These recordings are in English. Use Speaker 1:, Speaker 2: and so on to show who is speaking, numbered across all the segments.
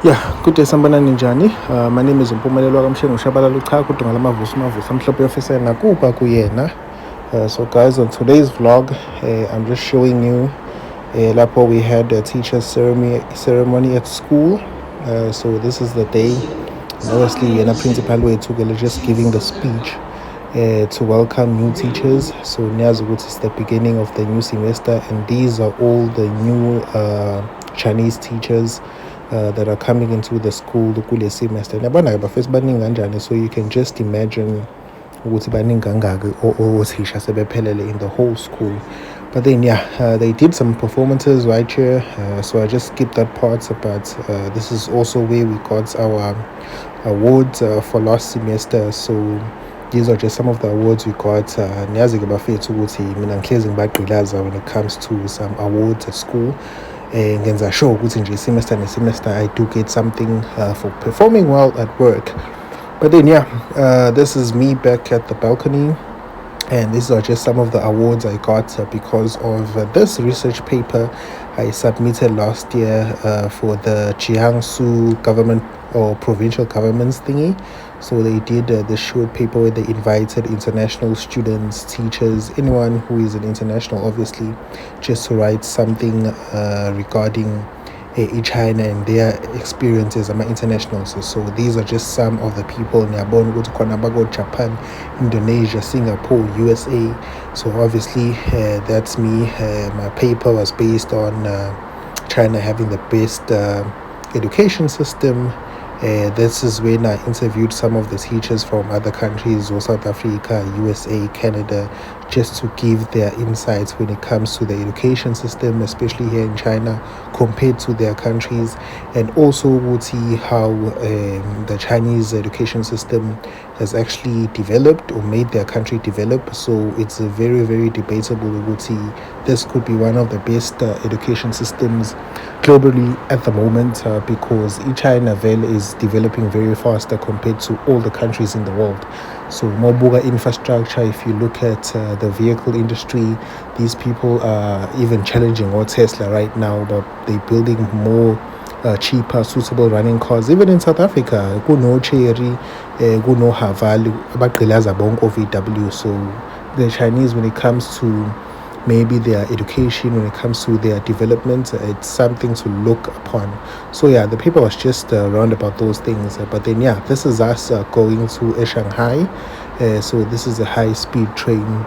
Speaker 1: Yeah, good day sanibonani njani. My name is Mpumelelo kaMshengu Shabalala uchaza ukuthi ngalamavuso amhlophe officer nakuba kuyena. So guys, on today's vlog, I'm just showing you lapho we had a teacher ceremony at school. So this is the day. And obviously, yena principal wethu just giving the speech to welcome new teachers. So niyazi ukuthi it's the beginning of the new semester, and these are all the new Chinese teachers that are coming into the school kule semester. Yabona ke bafethu baningi kanjani, so you can just imagine ukuthi baningi kangaki othisha sebephelele in the whole school. But then they did some performances right here, so I just skipped that part. But this is also where we got our awards for last semester. So these are just some of the awards we got. Niyazi ke bafethu ukuthi mina ngihlezi ngibagqilaza when it comes to some awards at school. Ngenza sure ukuthi nje semester semester I do get something for performing well at work. But then this is me back at the balcony, and these are just some of the awards I got because of this research paper I submitted last year for the Jiangsu government or provincial governments thingy. So they did this short paper where they invited international students, teachers, anyone who is an international, obviously, just to write something regarding China and their experiences among internationals. So these are just some of the people. Ngiyabona ukuthi khona bago Japan, Indonesia, Singapore, USA. So obviously that's me. My paper was based on China having the best education system. This is when I interviewed some of the teachers from other countries, or South Africa, USA, Canada, just to give their insights when it comes to the education system, especially here in China, compared to their countries, and also would see how the Chinese education system has actually developed or made their country develop. So it's a very, very debatable. We would see this could be one of the best education systems globally at the moment because China is developing very faster compared to all the countries in the world. So Mobuga infrastructure, if you look at the vehicle industry, these people are even challenging or Tesla right now, but they're building more cheaper, suitable running cars. Even in South Africa, kuno Cherry, kuno Havalu, abagqilaza bonke VW. So the Chinese, when it comes to maybe their education, when it comes to their development, it's something to look upon. So the paper was just around about those things. But then this is us going to Shanghai. So this is a high-speed train.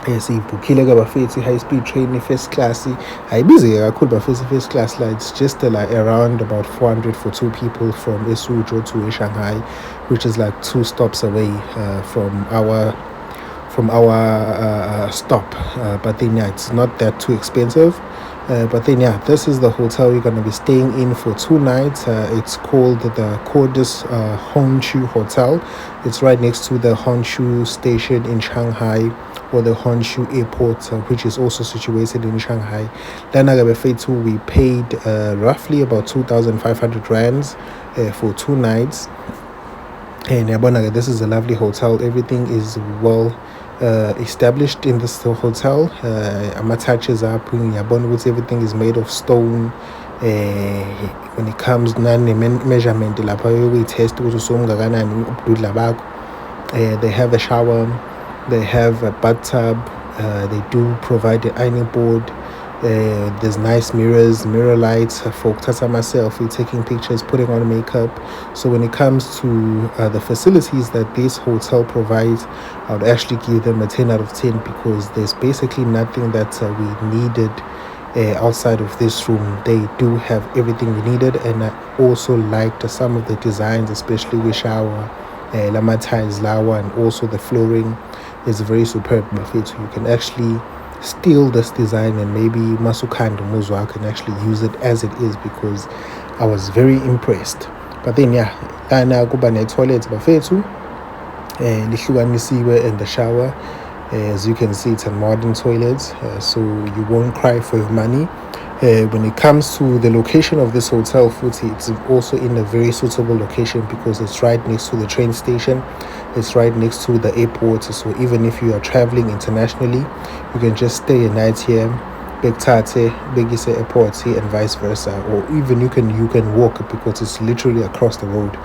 Speaker 1: Siyibukhile ke bafethu high-speed train first class ayibizi kakhulu bafethu first class it's just like around about 400 for two people from Suzhou to Shanghai, which is like 2 stops away from our stop. But then it's not that too expensive. But then this is the hotel we're going to be staying in for 2 nights. It's called the Cordis Honshu Hotel. It's right next to the Honshu station in Shanghai, or the Honshu airport, which is also situated in Shanghai. Then we paid roughly about 2,500 rands for 2 nights. And this is a lovely hotel. Everything is well established in this hotel. Touches up everything is made of stone. When it comes to measurement, we test they have a shower, they have a bathtub, they do provide the ironing board. There's nice mirror lights for myself. We're taking pictures, putting on makeup. So when it comes to the facilities that this hotel provides, I would actually give them a 10 out of 10 because there's basically nothing that we needed outside of this room. They do have everything we needed, and I also liked some of the designs, especially with shower, lama tiles, lawa, and also the flooring is very superb. So you can actually steal this design and maybe Masukando Muzwa can actually use it as it is, because I was very impressed. But then lana kuba ne-toilet bafethu lihlukanisiwe, and the shower, as you can see, it's a modern toilet, so you won't cry for your money. When it comes to the location of this hotel, it's also in a very suitable location because it's right next to the train station. It's right next to the airport. So even if you are traveling internationally, you can just stay a night here bekuthathe bekise airport and vice versa, or even you can walk because it's literally across the road.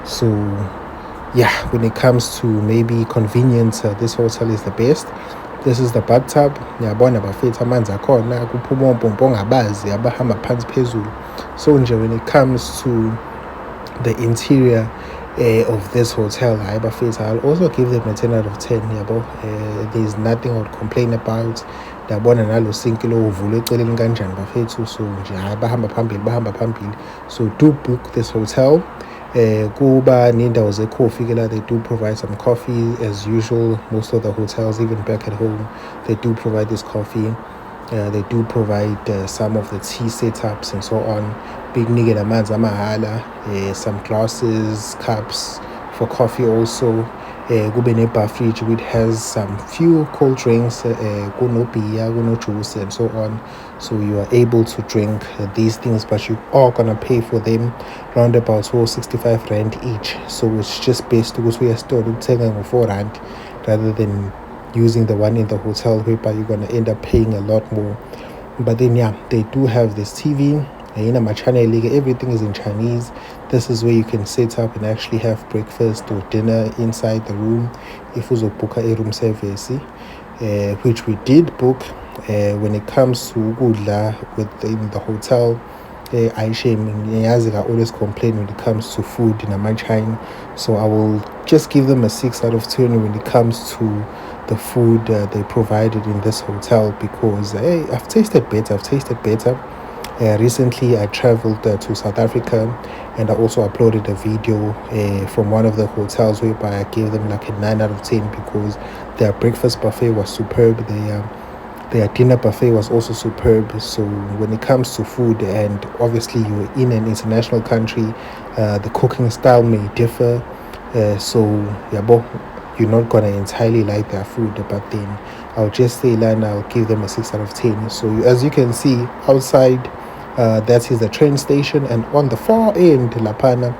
Speaker 1: So yeah, when it comes to maybe convenience, this hotel is the best. This is the bathtub. Ngiyabona bafethu amanzi akhona kuphuma ompompo ongabazi abahamba phansi phezulu. So nje when it comes to the interior of this hotel, I'll also give them a 10 out of 10. There's nothing I would complain about. Ndiyabona nalo sink lo uvule eceleni kanjani bafethu. So nje hayi bahamba phambili. So do book this hotel. Kuba nendawo ze-coffee ke la, they do provide some coffee as usual. Most of the hotels, even back at home, they do provide this coffee. They do provide some of the tea setups and so on. Big nigga amanzi amahala, some glasses, cups for coffee also. Kube ne-bar fridge which has some few cold drinks, kuno beer, kuno juice and so on. So you are able to drink these things, but you are gonna pay for them round about 65 rand each. So it's just best to go to your store ukuthenga ngo-4 rand rather than using the one in the hotel, whereby you're gonna end up paying a lot more. But then yeah, they do have this TV. Everything is in Chinese. This is where you can set up and actually have breakfast or dinner inside the room if you book a room service, which we did book. When it comes to ukudla within the hotel, I always complain when it comes to food in China. So I will just give them a 6 out of 10 when it comes to the food they provided in this hotel, because I've tasted better. Recently I traveled to South Africa, and I also uploaded a video from one of the hotels whereby I gave them like a 9 out of 10 because their breakfast buffet was superb. Their dinner buffet was also superb. So when it comes to food, and obviously you're in an international country, the cooking style may differ. So you're not gonna entirely like their food, but then I'll just say I'll give them a 6 out of 10. So as you can see outside, that is the train station, and on the far end lapana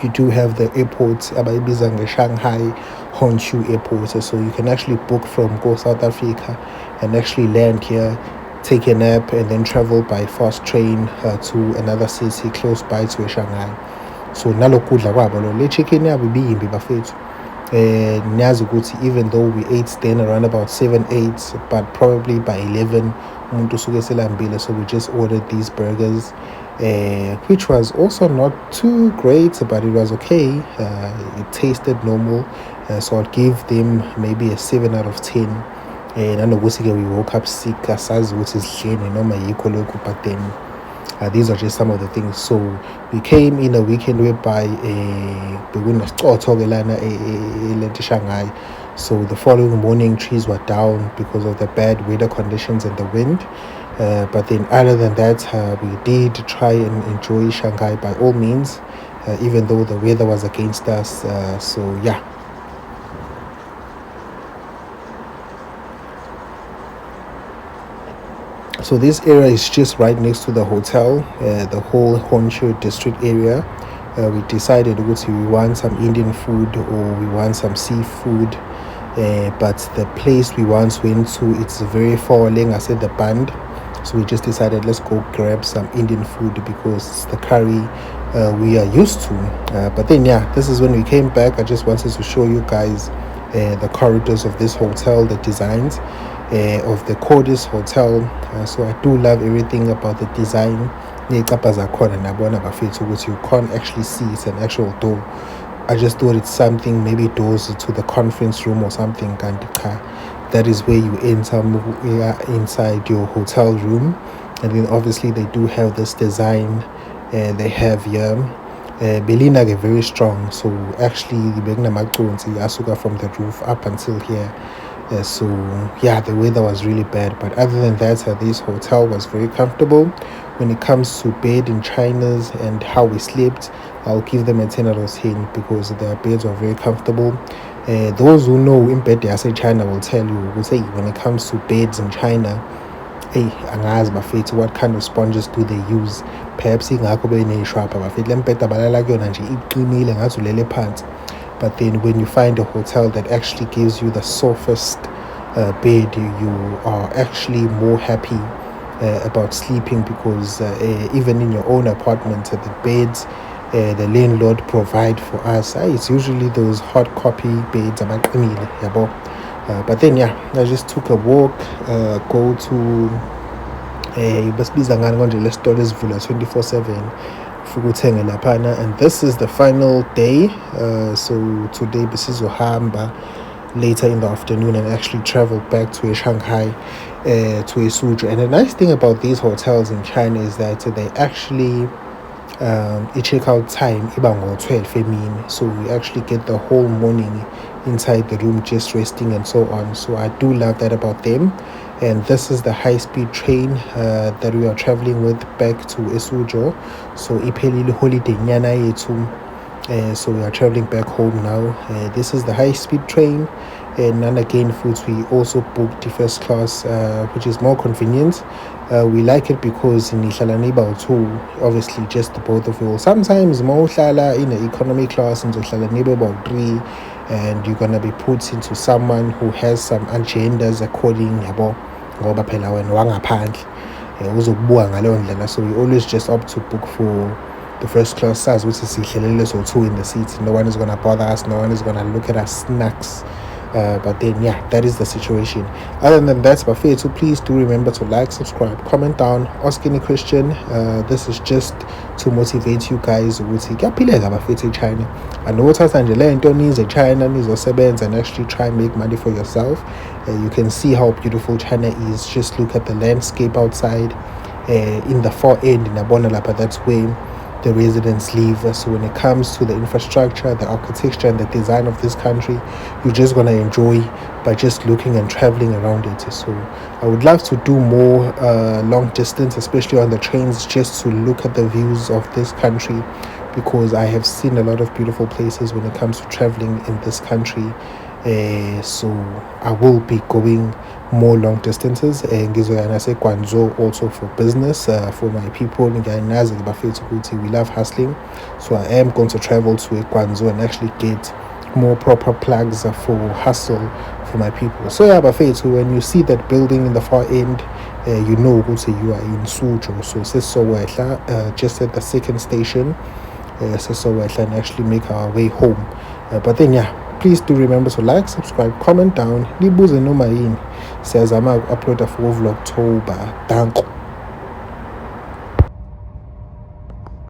Speaker 1: you do have the airport abayibiza nge-Shanghai Honshu airport. So you can actually book from South Africa and actually land here, take a nap, and then travel by fast train to another city close by to Shanghai. So nalokudla kwabo lo le chicken yabo ibiyimbi bafethu. Niyazi ukuthi even though we ate then around about 7-8, but probably by 11 umuntu usuke selambile. So we just ordered these burgers, which was also not too great, but it was okay. It tasted normal. So I'll give them maybe a 7 out of 10. Nanokuthi we woke up sick, asazi ukuthi sidleni noma yikho lokhu, but then these are just some of the things. So we came in a weekend whereby Shanghai. So the following morning trees were down because of the bad weather conditions and the wind. But then other than that, we did try and enjoy Shanghai by all means, even though the weather was against us. So yeah. So this area is just right next to the hotel, the whole Honshu district area. We decided we want some Indian food or we want some seafood, but the place we once went to, it's very far along, I said the band. So we just decided let's go grab some Indian food because it's the curry we are used to. But then yeah, this is when we came back. I just wanted to show you guys the corridors of this hotel, the designs of the Cordis Hotel. So I do love everything about the design. You can't actually see it's an actual door. I just thought it's something, maybe doors to the conference room or something, and that is where you enter inside your hotel room. And then obviously they do have this design they have here. Belina get very strong, so actually the asuka from the roof up until here. So yeah, the weather was really bad, but other than that, this hotel was very comfortable. When it comes to bed in China's and how we slept, I'll give them a 10 out of 10 because their beds are very comfortable. Those who know in bed they say China will tell you, will say when it comes to beds in China, angazi bafethu what kind of sponges do they use. Perhaps ingakho beneyishwapha bafethu le mbheda balala kuyona nje iqinile ngathi ulele phansi. But then when you find a hotel that actually gives you the softest bed, you are actually more happy about sleeping, because even in your own apartment, the beds the landlord provide for us, it's usually those hard copy beds amaqinile yabo. But then yeah, I just took a walk, go to basibiza ngani konje le store ezivula 24/7 ufike uthenge laphana. And this is the final day, so today besizohamba later in the afternoon and actually travel back to Shanghai, to Suzhou. And the nice thing about these hotels in China is that they actually check-out time iba ngo-12 emini, so we actually get the whole morning inside the room just resting and so on. So I do love that about them. And this is the high-speed train that we are traveling with back to Suzhou. So iphelile holiday nyana yethu, so we are traveling back home now. This is the high-speed train, and again foods, we also booked the first class, which is more convenient. We like it because in nihlala two, obviously just the both of you. Sometimes more in the economy class and about three, and you're gonna be put into someone who has some agendas according yabo ngoba phela wena wangaphandle uzokubuka ngaleyo ndlela. So we always just opt to book for the first class, says which is so two in the seats. No one is gonna bother us, no one is gonna look at us snacks. But then yeah, that is the situation. Other than that, so please do remember to like, subscribe, comment down, ask any question. This is just to motivate you guys ukuthi kuyaphileka bafethu eChina. And uthatha nje le nto nize eChina nizosebenza and actually try and make money for yourself. You can see how beautiful China is. Just look at the landscape outside. In the far end in Abona Lapa, that's where the residents live. So when it comes to the infrastructure, the architecture, and the design of this country, you're just gonna enjoy by just looking and traveling around it. So I would love to do more long distance, especially on the trains, just to look at the views of this country, because I have seen a lot of beautiful places when it comes to traveling in this country. So I will be going more long distances, and Guangzhou also for business, for my people. We love hustling, so I am going to travel to Guangzhou and actually get more proper plugs for hustle for my people. So yeah, but when you see that building in the far end, you know you are in Suzhou. So just at the second station, and actually make our way home. But then yeah, please do remember to like, subscribe, comment down. Libuze noma yini. Siyazama upload a full vlog October. Danko.